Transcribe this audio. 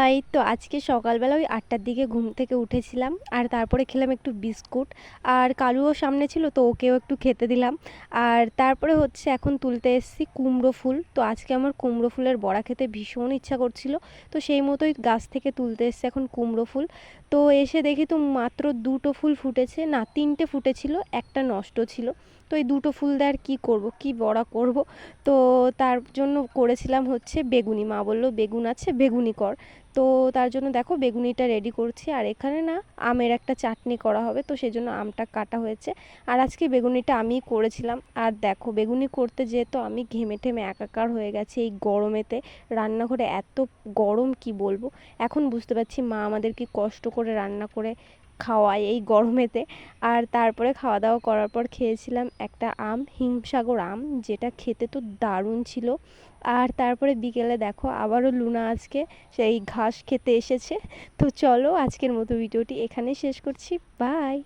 High! তো আজকে সকালবেলা ওই ৮টার দিকে ঘুম থেকে উঠেছিলাম। আর তারপরে খেলাম একটু বিস্কুট। আর কালুও সামনে ছিল, তো ওকেও একটু খেতে দিলাম। আর তারপরে হচ্ছে এখন তুলতে এসেছি কুমড়ো ফুল। তো আজকে আমার কুমড়ো ফুলের বড়া খেতে ভীষণ ইচ্ছা করছিল। তো সেই মতোই গাছ থেকে তুলতে এসেছি এখন কুমড়ো ফুল। তো এসে দেখি তো মাত্র ২টো ফুল ফুটেছে, না ৩টে ফুটেছিল, একটা নষ্ট ছিল। তো এই ২টো ফুল দিয়ে আর কী করব, কী বড়া করব। তো তার জন্য করেছিলাম হচ্ছে বেগুনি। মা বলল বেগুন আছে, বেগুনি কর। তো তার জন্য দেখো বেগুনিটা রেডি করছি। আর এখানে না আমের একটা চাটনি করা হবে, তো সেই জন্য আমটা কাটা হয়েছে। আর আজকে বেগুনিটা আমিই করেছিলাম। আর দেখো বেগুনি করতে যেয়ে তো আমি ঘেমে টেমে একাকার হয়ে গেছি এই গরমেতে। রান্নাঘরে এত গরম কি বলবো। এখন বুঝতে পারছি মা আমাদের কি কষ্ট করে রান্না করে খাওয়ায় এই গরমেতে। আর তারপরে খাওয়া দাওয়া করার পর খেয়েছিলাম একটা আম, হিমসাগর আম, যেটা খেতে তো দারুণ ছিল। আর তারপরে বিকেলে দেখো আবারও লুনা আজকে সেই ঘাস খেতে এসেছে। তো চলো আজকের মতো ভিডিওটি এখানেই শেষ করছি। বাই।